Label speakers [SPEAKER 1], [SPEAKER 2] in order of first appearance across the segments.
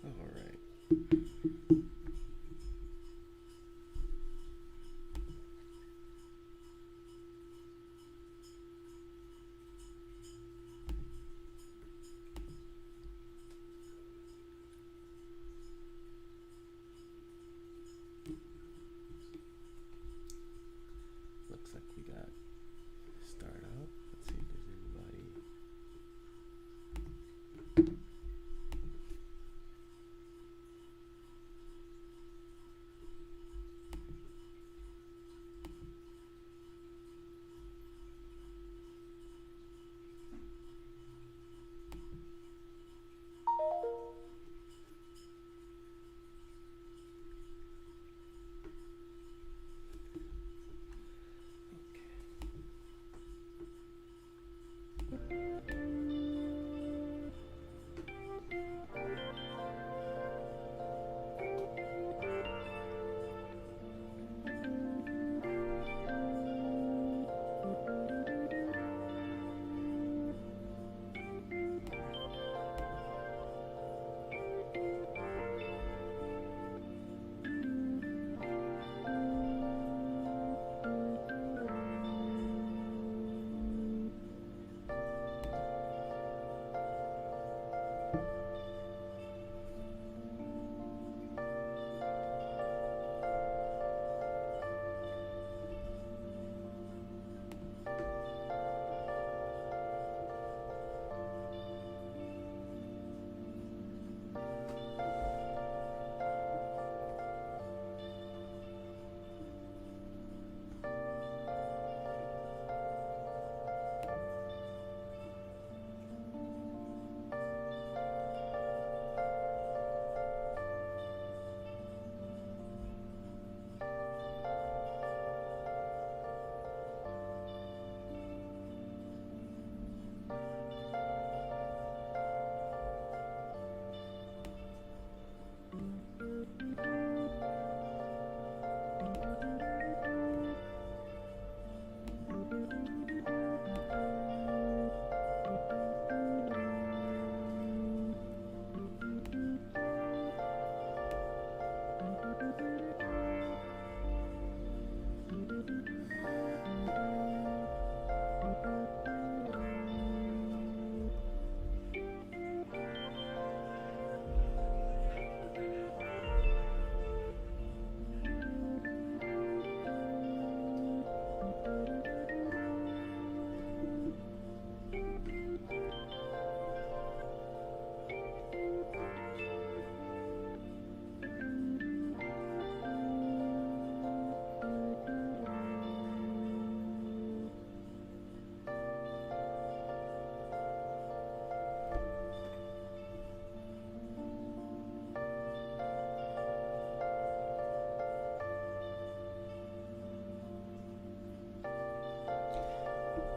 [SPEAKER 1] All right. Looks like we got start out. Let's see if there's anybody.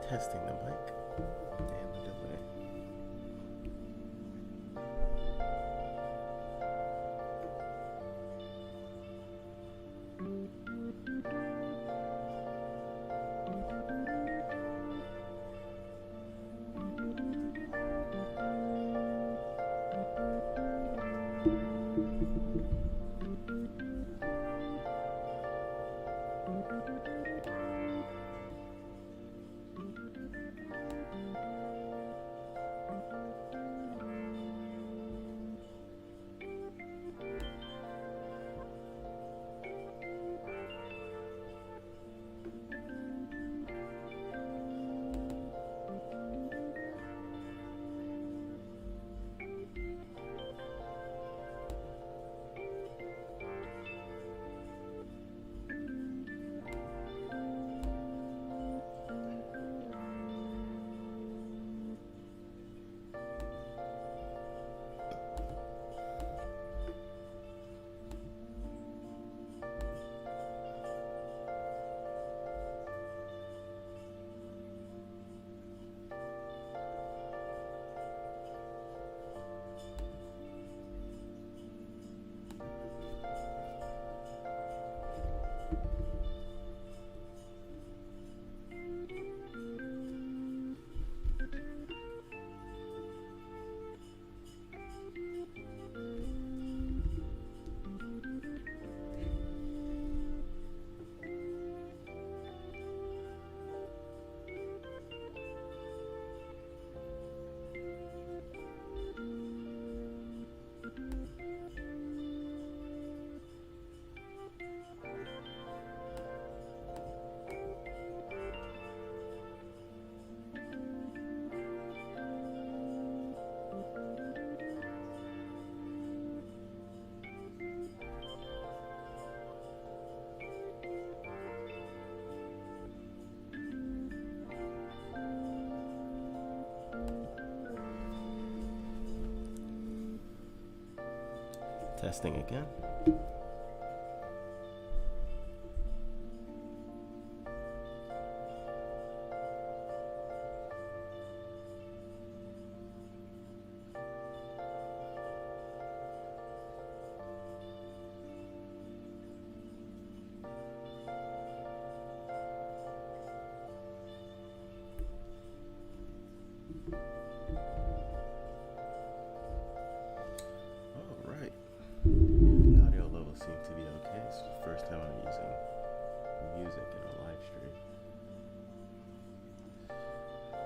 [SPEAKER 1] Testing the mic and the delay. Testing again.
[SPEAKER 2] Seems to be okay. It's the first time I'm using music in a live stream.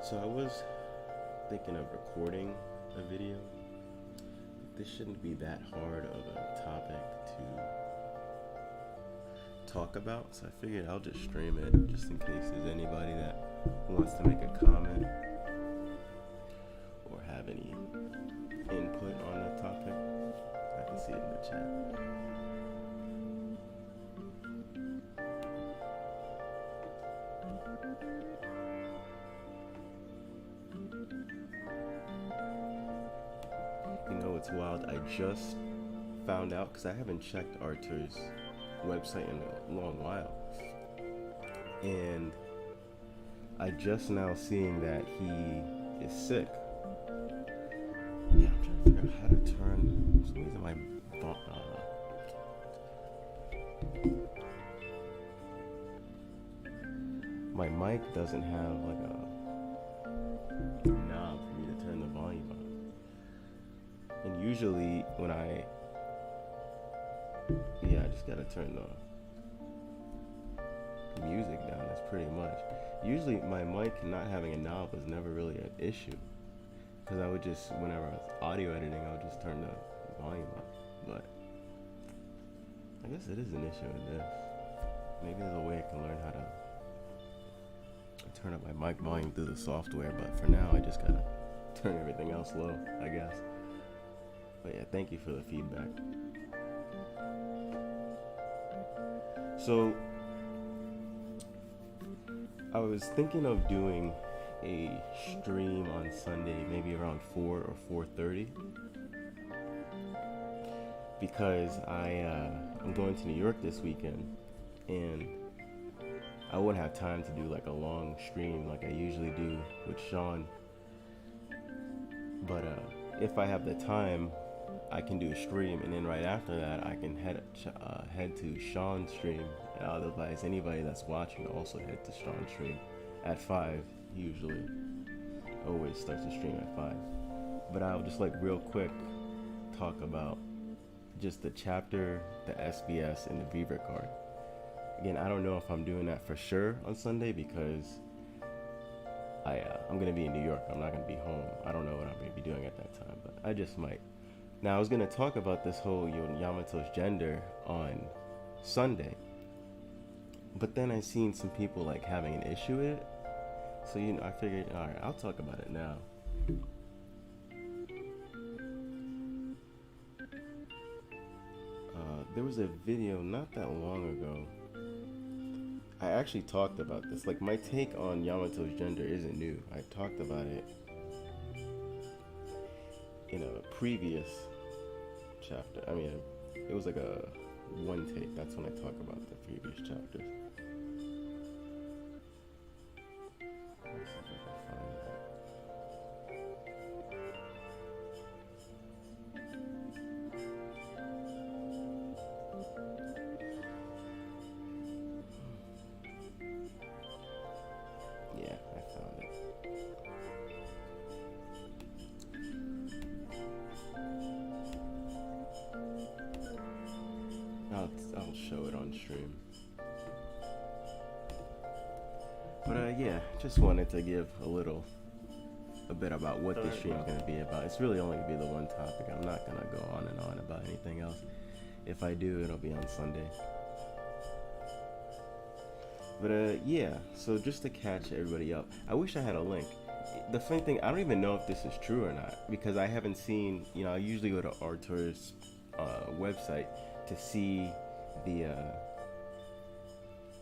[SPEAKER 2] So I was thinking of recording a video. This shouldn't be that hard of a topic to talk about, so I figured I'll just stream it just in case there's anybody that wants to make a comment or have any input on the topic. I can see it in the chat. You know, it's wild. I just found out, because I haven't checked Arthur's website in a long while, and I just now seeing that he is sick. Yeah, I'm trying to figure out how to turn. For some reason my mic doesn't have like a knob for me to turn the volume on. And usually when I just gotta turn the music down. That's pretty much. Usually my mic not having a knob was never really an issue, because I would just, whenever I was audio editing, I would just turn the volume up. But I guess it is an issue in this. Maybe there's a way I can learn how to turn up my mic volume through the software, but for now I just gotta turn everything else low, I guess. But yeah, thank you for the feedback. So I was thinking of doing a stream on Sunday, maybe around 4 or 4:30, because I'm going to New York this weekend, and I wouldn't have time to do like a long stream like I usually do with Sean. But if I have the time, I can do a stream, and then right after that I can head to Sean's stream. And I'll advise anybody that's watching to also head to Sean's stream at 5. He usually always starts the stream at 5. But I'll just like real quick talk about just the chapter, the SBS, and the Beaver card. Again, I don't know if I'm doing that for sure on Sunday, because I'm going to be in New York. I'm not going to be home. I don't know what I'm going to be doing at that time, but I just might. Now, I was going to talk about this whole Yamato's gender on Sunday, but then I seen some people like having an issue with it. So, I figured, all right, I'll talk about it now. There was a video not that long ago. I actually talked about this. Like, my take on Yamato's gender isn't new. I talked about it in a previous chapter. I mean, it was like a one take. That's when I talk about the previous chapters. Let's see if I can find that. Yeah, I found it. I'll show it on stream. But yeah, just wanted to give a bit about what this stream is going to be about. It's really only going to be the one topic. I'm not going to go on and on about anything else. If I do, it'll be on Sunday. But yeah, so just to catch everybody up, I wish I had a link. The funny thing, I don't even know if this is true or not, because I haven't seen, I usually go to Arthur's website to see the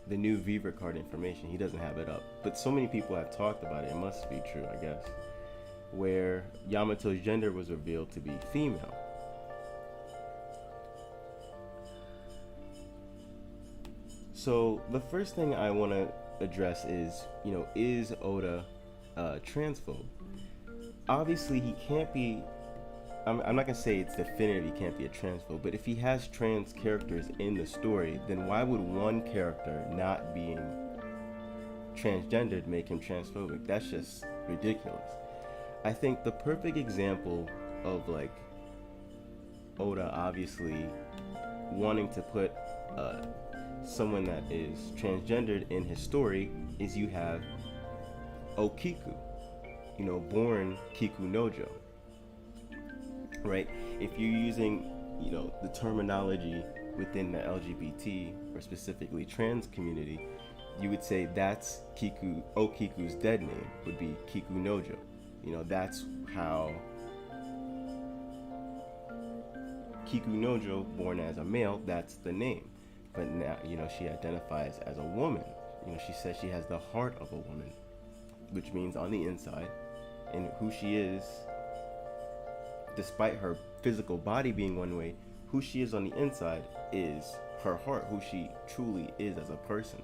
[SPEAKER 2] new Viva card information. He doesn't have it up, but so many people have talked about it. It must be true, I guess, where Yamato's gender was revealed to be female. So the first thing I want to address is, is Oda transphobe? Obviously, he can't be. I'm not gonna say it's definitive he can't be a transphobe, but if he has trans characters in the story, then why would one character not being transgendered make him transphobic? That's just ridiculous. I think the perfect example of like Oda obviously wanting to put someone that is transgendered in his story is you have Okiku, born Kiku Nojo, right? If you're using, the terminology within the LGBT or specifically trans community, you would say that's Okiku's dead name would be Kiku Nojo. That's how Kiku Nojo, born as a male, that's the name. But now, she identifies as a woman. She says she has the heart of a woman, which means on the inside, and who she is, despite her physical body being one way, who she is on the inside is her heart, who she truly is as a person.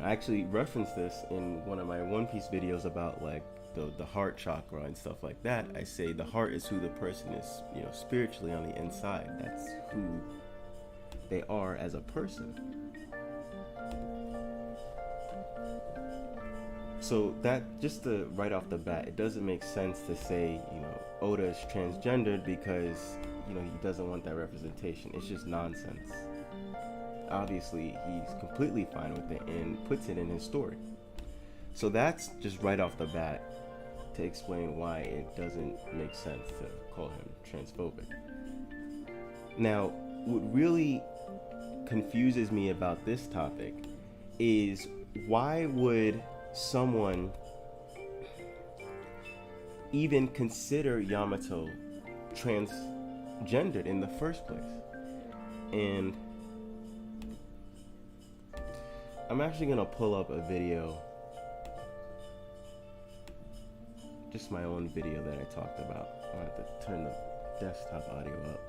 [SPEAKER 2] I actually referenced this in one of my One Piece videos about like the heart chakra and stuff like that. I say the heart is who the person is, spiritually on the inside. That's who they are as a person. So that, just right off the bat, it doesn't make sense to say, Oda is transgendered because, he doesn't want that representation. It's just nonsense. Obviously, he's completely fine with it and puts it in his story. So that's just right off the bat to explain why it doesn't make sense to call him transphobic. Now, what really confuses me about this topic is why would someone even consider Yamato transgendered in the first place? And I'm actually gonna pull up a video, just my own video that I talked about. I have to turn the desktop audio up.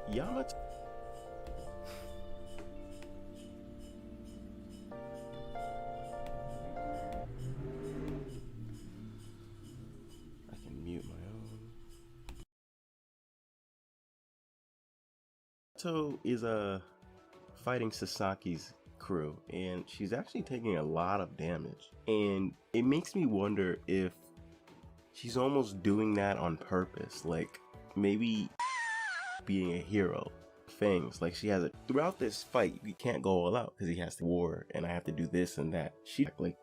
[SPEAKER 2] Yamato. I can mute my own. Yamato is fighting Sasaki's crew, and she's actually taking a lot of damage, and it makes me wonder if she's almost doing that on purpose, like maybe being a hero things. Like she has throughout this fight, you can't go all out because he has to war and I have to do this and that. She like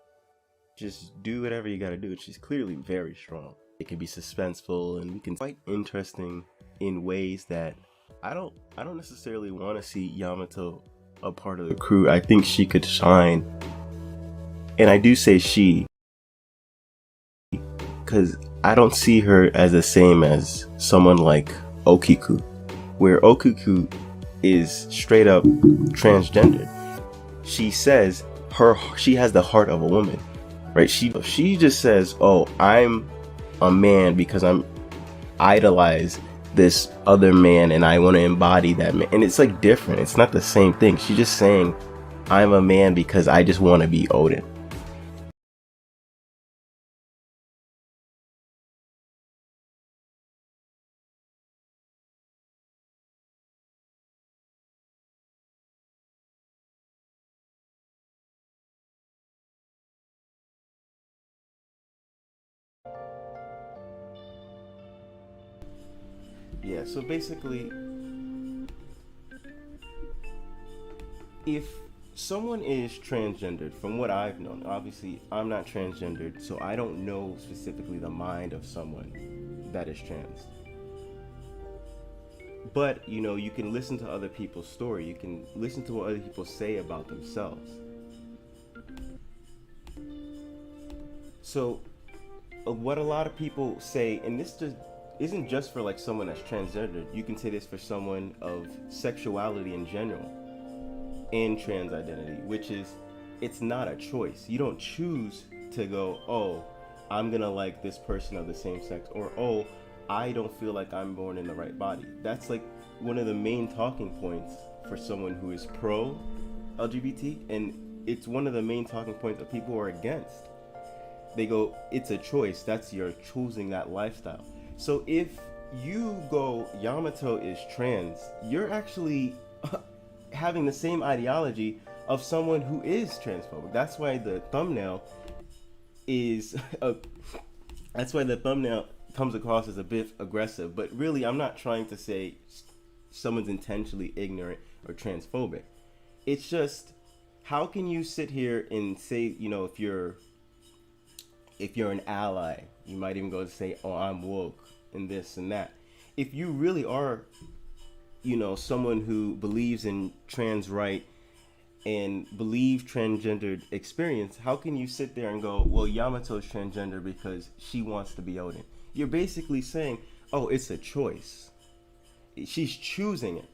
[SPEAKER 2] just do whatever you gotta do. She's clearly very strong. It can be suspenseful and we can quite interesting in ways that I don't necessarily want to see Yamato a part of the crew. I think she could shine, and I do say she because I don't see her as the same as someone like Okiku, where Okiku is straight up transgendered. She says she has the heart of a woman, right? She just says, "Oh, I'm a man because I'm idolize this other man and I want to embody that man." And it's like different. It's not the same thing. She's just saying, "I'm a man because I just want to be Odin." Yeah, so basically, if someone is transgendered, from what I've known, obviously I'm not transgendered, so I don't know specifically the mind of someone that is trans. But, you can listen to other people's story. You can listen to what other people say about themselves. So, what a lot of people say, and this just isn't just for like someone that's transgendered, you can say this for someone of sexuality in general and trans identity, which is, it's not a choice. You don't choose to go, "Oh, I'm gonna like this person of the same sex," or "Oh, I don't feel like I'm born in the right body. That's like one of the main talking points for someone who is pro LGBT, and it's one of the main talking points that people are against. They go, it's a choice. That's you're choosing that lifestyle. So if you go, Yamato is trans, you're actually having the same ideology of someone who is transphobic. That's why the thumbnail is that's why the thumbnail comes across as a bit aggressive. But really, I'm not trying to say someone's intentionally ignorant or transphobic. It's just, how can you sit here and say, if you're an ally, you might even go to say, oh, I'm woke and this and that. If you really are, someone who believes in trans right and believe transgendered experience, how can you sit there and go, well, Yamato's transgender because she wants to be Odin? You're basically saying, oh, it's a choice. She's choosing it.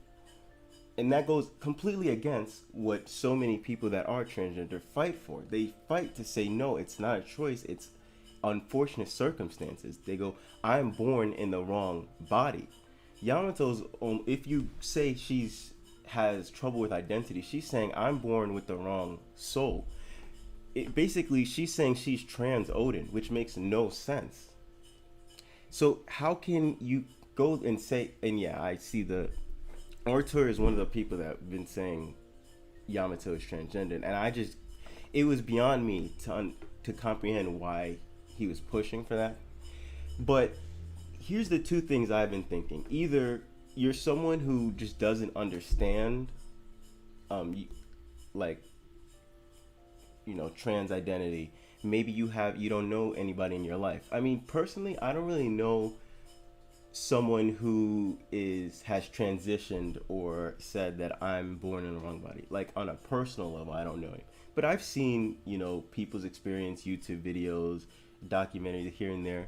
[SPEAKER 2] And that goes completely against what so many people that are transgender fight for. They fight to say, no, it's not a choice. It's unfortunate circumstances. They go, I'm born in the wrong body. Yamato's, if you say has trouble with identity, she's saying, I'm born with the wrong soul. Basically, she's saying she's trans Odin, which makes no sense. So how can you go and say, and yeah, I see Artur is one of the people that have been saying Yamato is transgender, and it was beyond me to comprehend why he was pushing for that. But here's the two things I've been thinking. Either you're someone who just doesn't understand, trans identity. Maybe you don't know anybody in your life. I mean, personally, I don't really know someone who has transitioned or said that I'm born in the wrong body. Like, on a personal level, I don't know him. But I've seen, people's experience, YouTube videos, documentaries here and there.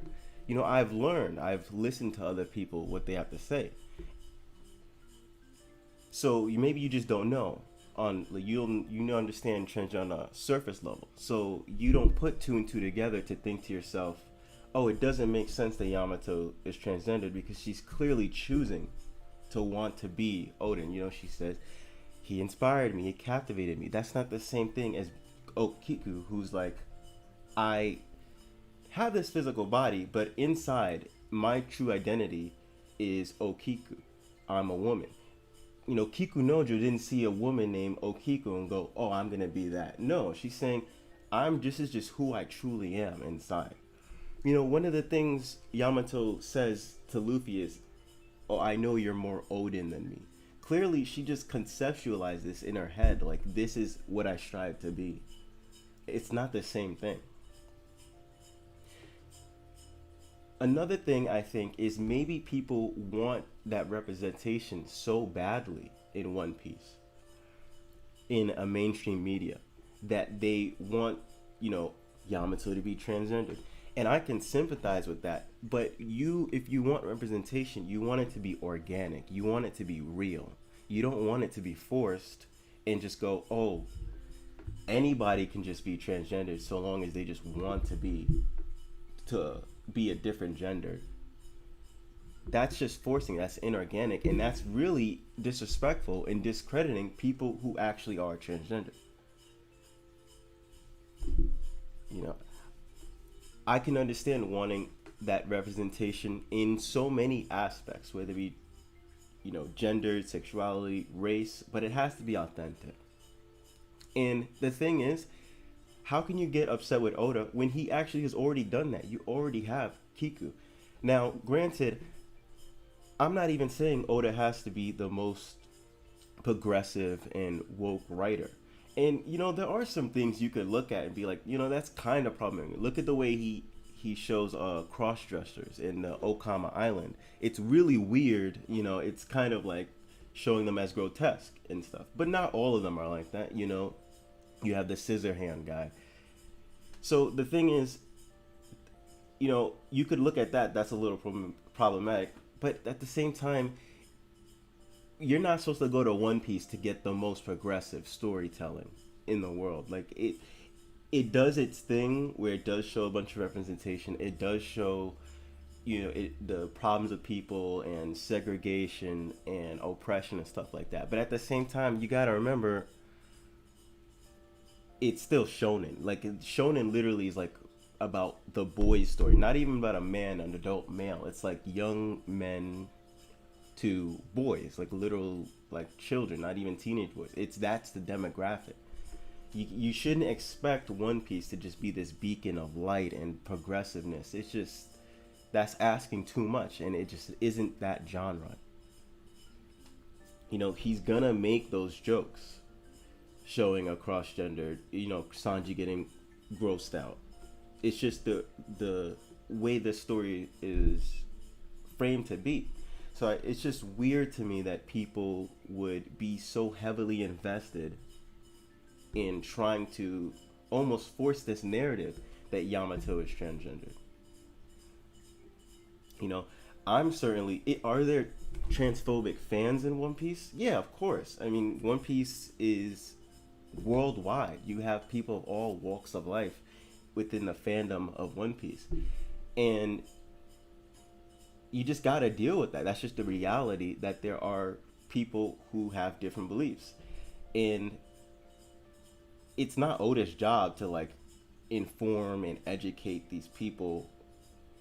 [SPEAKER 2] I've listened to other people, what they have to say. So maybe you just don't know. You understand trans on a surface level. So you don't put two and two together to think to yourself, oh, it doesn't make sense that Yamato is transgendered because she's clearly choosing to want to be Odin. She says, he inspired me, he captivated me. That's not the same thing as Okiku, who's like, I have this physical body, but inside, my true identity is Okiku. I'm a woman. Kikunojo didn't see a woman named Okiku and go, oh, I'm going to be that. No, she's saying, this is just who I truly am inside. One of the things Yamato says to Luffy is, oh, I know you're more Odin than me. Clearly, she just conceptualized this in her head, like, this is what I strive to be. It's not the same thing. Another thing I think is maybe people want that representation so badly in One Piece, in a mainstream media, that they want, Yamato to be transgendered. And I can sympathize with that. But if you want representation, you want it to be organic. You want it to be real. You don't want it to be forced and just go, oh, anybody can just be transgendered so long as they just want to be a different gender. That's just forcing. That's inorganic, and that's really disrespectful and discrediting people who actually are transgender. I can understand wanting that representation in so many aspects, whether it be, gender, sexuality, race, but it has to be authentic. And the thing is, how can you get upset with Oda when he actually has already done that? You already have Kiku. Now, granted, I'm not even saying Oda has to be the most progressive and woke writer. And, there are some things you could look at and be like, that's kind of problematic. Look at the way he shows cross-dressers in the Okama Island. It's really weird, it's kind of like showing them as grotesque and stuff. But not all of them are like that, You have the scissor hand guy. So the thing is, you could look at that. That's a little problematic. But at the same time, you're not supposed to go to One Piece to get the most progressive storytelling in the world. Like, it does its thing where it does show a bunch of representation. It does show, the problems of people and segregation and oppression and stuff like that. But at the same time, you gotta remember, it's still shonen. Like, shonen literally is like about the boy's story, not even about a man, an adult male. It's like young men to boys, like literal, like children, not even teenage boys. That's the demographic. You shouldn't expect One Piece to just be this beacon of light and progressiveness. It's just, that's asking too much, and it just isn't that genre. He's gonna make those jokes showing a cross-gendered, Sanji getting grossed out. It's just the way the story is framed to be. So it's just weird to me that people would be so heavily invested in trying to almost force this narrative that Yamato is transgendered. I'm certainly... Are there transphobic fans in One Piece? Yeah, of course. I mean, One Piece is worldwide. You have people of all walks of life within the fandom of One Piece. And you just gotta deal with that. That's just the reality, that there are people who have different beliefs. And it's not Oda's job to like inform and educate these people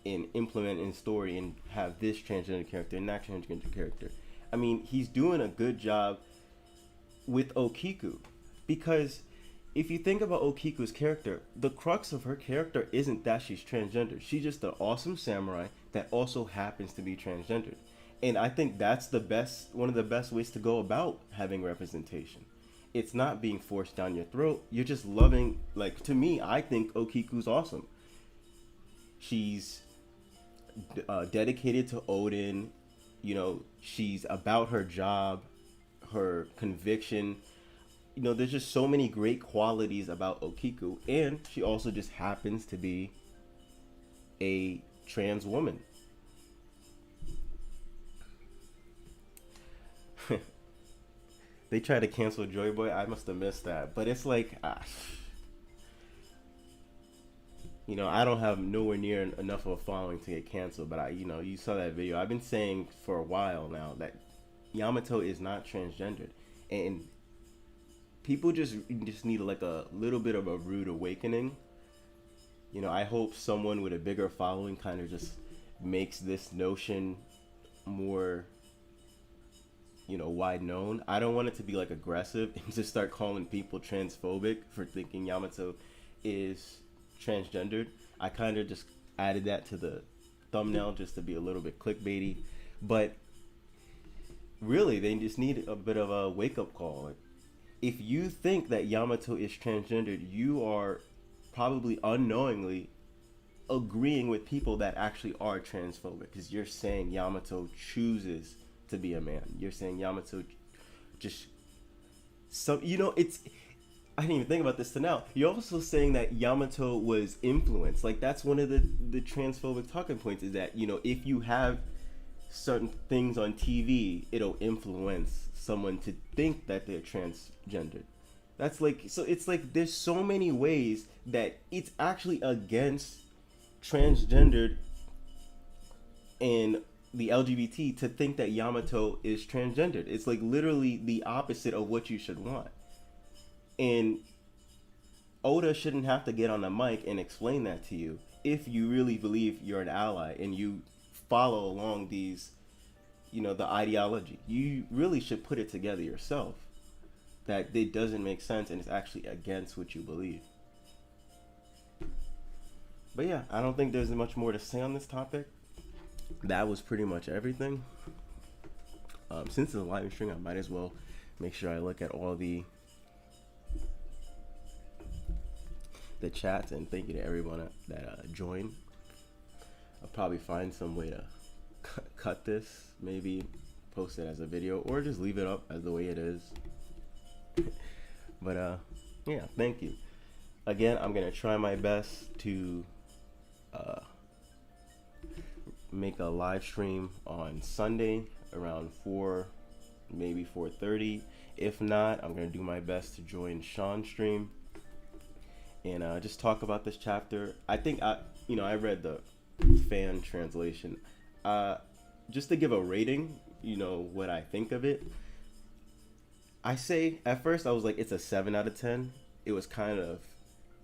[SPEAKER 2] and implement in story and have this transgender character and that transgender character. I mean, he's doing a good job with Okiku, because if you think about Okiku's character, the crux of her character isn't that she's transgender. She's just an awesome samurai that also happens to be transgendered. And I think that's one of the best ways to go about having representation. It's not being forced down your throat. You're just loving, like, to me, I think Okiku's awesome. She's dedicated to Odin. She's about her job, her conviction. There's just so many great qualities about Okiku, and she also just happens to be a trans woman. They tried to cancel Joy Boy. I must have missed that, but it's like, I don't have nowhere near enough of a following to get canceled, but you saw that video. I've been saying for a while now that Yamato is not transgendered, and people just need like a little bit of a rude awakening. I hope someone with a bigger following kind of just makes this notion more, wide known. I don't want it to be like aggressive and just start calling people transphobic for thinking Yamato is transgendered. I kind of just added that to the thumbnail just to be a little bit clickbaity, but really they just need a bit of a wake-up call. Like, if you think that Yamato is transgendered, you are probably unknowingly agreeing with people that actually are transphobic, because you're saying Yamato chooses to be a man. You're saying Yamato just it's, I didn't even think about this till now. You're also saying that Yamato was influenced. Like, that's one of the transphobic talking points, is that, if you have certain things on TV, it'll influence someone to think that they're transgendered. That's like, so it's like there's so many ways that it's actually against transgendered and the LGBT to think that Yamato is transgendered. It's like literally the opposite of what you should want. And Oda shouldn't have to get on the mic and explain that to you if you really believe you're an ally and you follow along these, the ideology. You really should put it together yourself, that it doesn't make sense and it's actually against what you believe. But yeah, I don't think there's much more to say on this topic. That was pretty much everything. Since it's a live stream, I might as well make sure I look at all the chats, and thank you to everyone that joined. I'll probably find some way to cut this, maybe post it as a video, or just leave it up as the way it is. But yeah, thank you again. I'm gonna try my best to make a live stream on Sunday around 4, maybe 4:30. If not, I'm gonna do my best to join Sean's stream and just talk about this chapter. I think I read the fan translation. Just to give a rating, you know, what I think of it, I say at first I was like, it's a 7 out of 10. It was kind of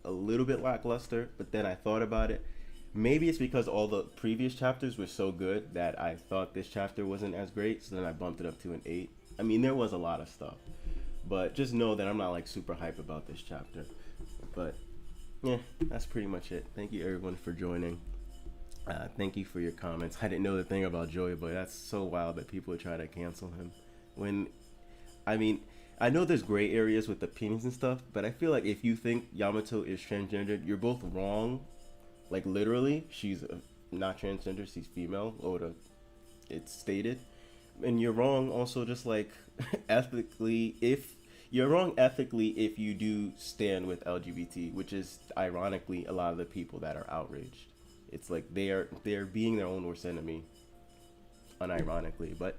[SPEAKER 2] a little bit lackluster, but then I thought about it. Maybe it's because all the previous chapters were so good that I thought this chapter wasn't as great, so then I bumped it up to an 8. I mean, there was a lot of stuff, but just know that I'm not like super hype about this chapter. But yeah, that's pretty much it. Thank you everyone for joining. Thank you for your comments. I didn't know the thing about Joy Boy. That's so wild that people are trying to cancel him. When, I mean, I know there's gray areas with opinions and stuff, but I feel like if you think Yamato is transgendered, you're both wrong. Like literally, she's not transgender, she's female, or it's stated. And you're wrong also just like ethically if you're wrong ethically if you do stand with LGBT, which is ironically a lot of the people that are outraged. It's like they're being their own worst enemy, unironically. But